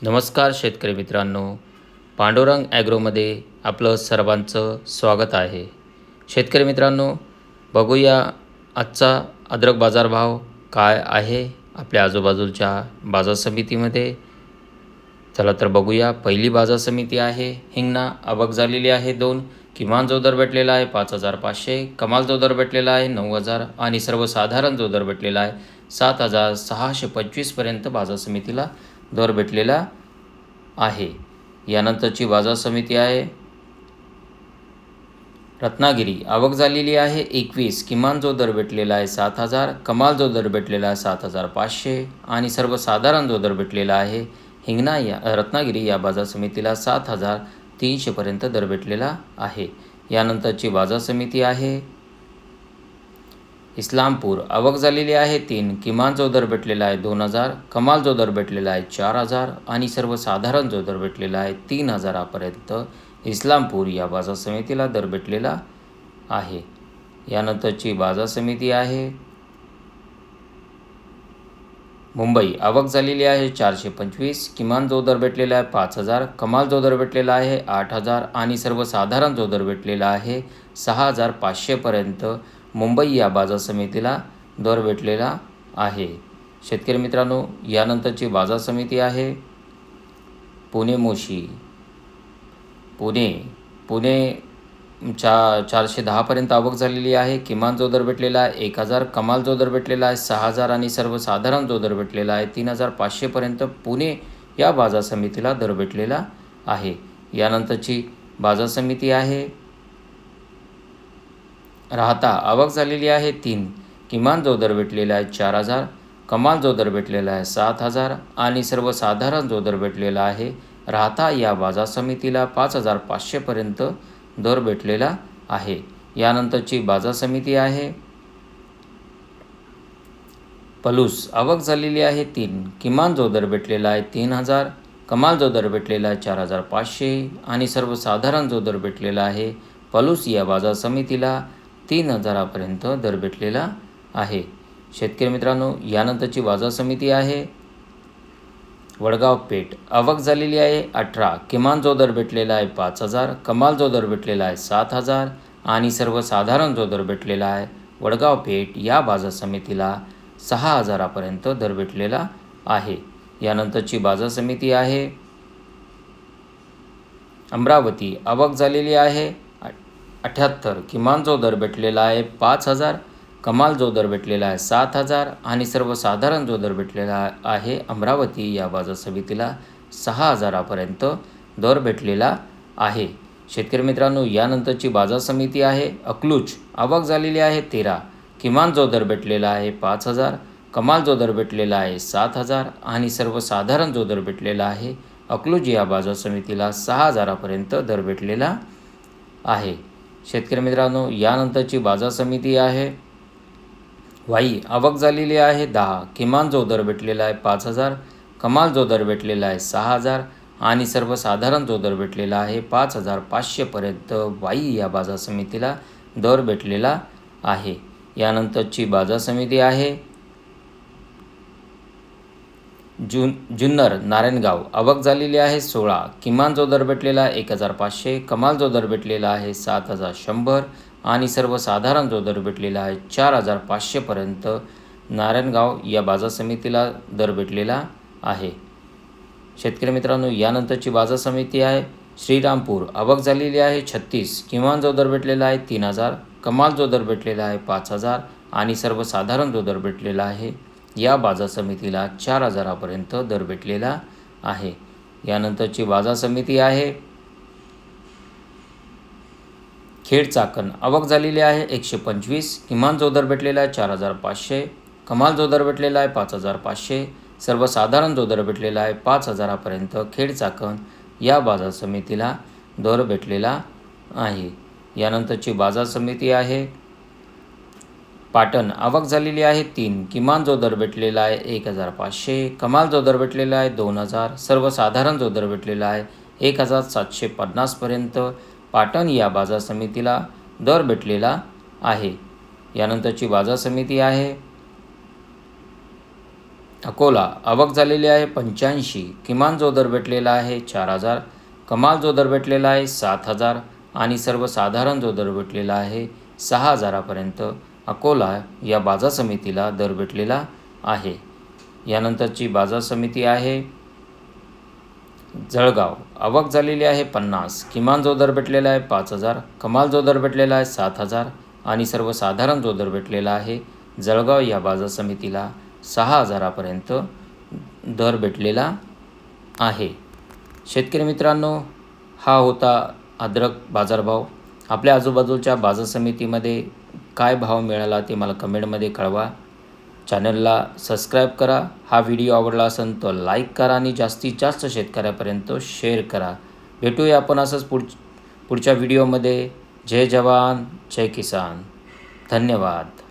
नमस्कार शेतकरी मित्रांनो, पांडुरंग ॲग्रोमध्ये आपलं सर्वांचं स्वागत आहे. शेतकरी मित्रांनो, बघूया आजचा अद्रक बाजारभाव काय आहे आपल्या आजूबाजूच्या बाजार समितीमध्ये. चला तर बघूया. पहिली बाजार समिती आहे हिंगणा. आवक झालेली आहे 2. किमान जो दर भेटलेला आहे 5,500, कमाल जो दर भेटलेला आहे 9,000 आणि सर्वसाधारण जो दर भेटलेला आहे 7,625पर्यंत बाजार समितीला दर भेटलेला आहे. यानंतरची बाजार समिती आहे रत्नागिरी. आवक झालेली आहे 21. किमान जो दर भेटलेला आहे 7,000, कमाल जो दर भेटलेला आहे 7,500 आणि सर्वसाधारण जो दर भेटलेला आहे हिंगणा रत्नागिरी या बाजार समितीला 7,300पर्यंत दर भेटलेला आहे. यानंतरची बाजार समिती आहे इस्लामपूर. आवक झालेली आहे 3. किमान जो दर भेटलेला आहे 2,000, कमाल जो दर भेटलेला आहे 4,000 आणि सर्वसाधारण जो दर भेटलेला आहे 3,000पर्यंत इस्लामपूर या बाजार समितीला दर भेटलेला आहे. यानंतरची बाजार समिती आहे मुंबई. आवक झालेली आहे 425. किमान जो दर भेटलेला आहे 5,000, कमाल जो दर भेटलेला आहे 8,000 आणि सर्वसाधारण जो दर भेटलेला आहे 6,500पर्यंत मुंबई या बाजार समितीला दर भेटलेला आहे. शेतकरी मित्रांनो, यानंतरची बाजार समिती आहे पुणे मोशी. पुणे 410पर्यंत आवक झालेली आहे. किमान जो दर भेटलेला आहे 1,000, कमाल जो दर भेटलेला आहे 6,000 आणि सर्वसाधारण जो दर भेटलेला आहे 3,500पर्यंत पुणे या बाजार समितीला दर भेटलेला आहे. यानंतरची बाजार समिती आहे राहता. आवक झालेली आहे 3. किमान जो दर भेटलेला आहे 4,000, कमाल जो दर भेटलेला आहे 7,000 आणि सर्वसाधारण जो दर भेटलेला आहे राहता या बाजार समितीला 5,500पर्यंत दर भेटलेला आहे. यानंतरची बाजार समिती आहे पलूस. आवक झालेली आहे 3. किमान जो दर भेटलेला आहे 3,000, कमाल जो दर भेटलेला आहे 4,500 आणि सर्वसाधारण जो दर भेटलेला आहे पलूस या बाजार समितीला 3,000पर्यंत दर भेटलेला आहे. शेतकरी मित्रांनो, यानंतरची बाजार समिती आहे वडगाव पेठ. आवक झालेली आहे 18. किमान जो दर भेटलेला आहे 5,000, कमाल जो दर भेटलेला आहे 7,000 आणि सर्वसाधारण जो दर भेटलेला आहे वडगाव पेठ या बाजार समितीला 6,000पर्यंत दर भेटलेला आहे. यानंतरची बाजार समिती आहे अमरावती. आवक झालेली आहे 78. किमान जो दर भेटलेला आहे 5,000, कमाल जो दर भेटलेला आहे 7,000 आणि सर्वसाधारण जो दर भेटलेला आहे अमरावती या बाजार समितीला 6,000पर्यंत दर भेटलेला आहे. शेतकरी मित्रांनो, यानंतरची बाजार समिती आहे अकलूज. आवक झालेली आहे 13. किमान जो दर भेटलेला आहे 5,000, कमाल जो दर भेटलेला आहे 7,000 आणि सर्वसाधारण जो दर भेटलेला आहे अकलूज या बाजार समितीला 6,000पर्यंत दर भेटलेला आहे. शेतकरी मित्रांनो, यानंतरची बाजार समिती आहे वाई. आवक झालेली आहे 10. किमान जो दर भेटलेला आहे 5,000, कमाल जो दर भेटलेला आहे 6,000 आणि सर्वसाधारण जो दर भेटलेला आहे 5,500पर्यंत वाई या बाजार समितीला दर भेटलेला आहे. यानंतरची बाजार समिती आहे जुन्नर नारायणगाव. आवक झालेली आहे 16. किमान जो दर भेटलेला आहे 1,500, कमाल जो दर भेटलेला आहे 7,100 आणि सर्वसाधारण जो दर भेटलेला आहे 4,500पर्यंत नारायणगाव या बाजार समितीला दर भेटलेला आहे. शेतकरी मित्रांनो, यानंतरची बाजार समिती आहे श्रीरामपूर. आवक झालेली आहे 36. किमान जो दर भेटलेला आहे 3,000, कमाल जो दर भेटलेला आहे 5,000 आणि सर्वसाधारण जो दर भेटलेला आहे या बाजार समितीला 4,000पर्यंत दर भेटलेला आहे. यानंतरची बाजार समिती आहे खेड चाकण. आवक झालेली आहे 125. किमान जो दर भेटलेला आहे 4,500, कमाल जो दर भेटलेला आहे 5,500, सर्वसाधारण जो दर भेटलेला आहे 5,000पर्यंत खेड चाकण या बाजार समितीला दर भेटलेला आहे. यानंतरची बाजार समिती आहे पाटण. आवक झालेली आहे 3. किमान जो दर भेटलेला आहे 1,500, कमाल जो दर भेटलेला आहे 2,000, सर्वसाधारण जो दर भेटलेला आहे 1,750पर्यंत पाटण या बाजार समितीला दर भेटलेला आहे. यानंतरची बाजार समिती आहे अकोला आवक झालेली आहे 85, किमान जो दर भेटलेला आहे 4,000, कमाल जो दर भेटलेला आहे 7,000 आणि सर्वसाधारण जो दर भेटलेला आहे 6,000पर्यंत अकोला या बाजार समितीला दर भेटलेला आहे. यानंतरची बाजार समिती आहे जळगाव. आवक झालेली आहे 50, किमान जो दर भेटलेला आहे 5,000, कमाल जो दर भेटलेला आहे 7,000 आणि सर्वसाधारण जो दर भेटलेला आहे जळगाव या बाजार समितीला 6,000पर्यंत दर भेटलेला आहे. शेतकरी मित्रांनो, हा होता अद्रक बाजारभाव. आपल्या आजूबाजूच्या बाजार समितीमध्ये काय भाव मिळाला ते मला कमेंटमध्ये कळवा. चॅनलला सबस्क्राईब करा. हा व्हिडिओ आवडला असेल तर लाईक करा आणि जास्तीत जास्त शेतकऱ्यापर्यंत शेअर करा. भेटूया आपण असंच पुढच्या व्हिडिओमध्ये. जय जवान जय किसान. धन्यवाद.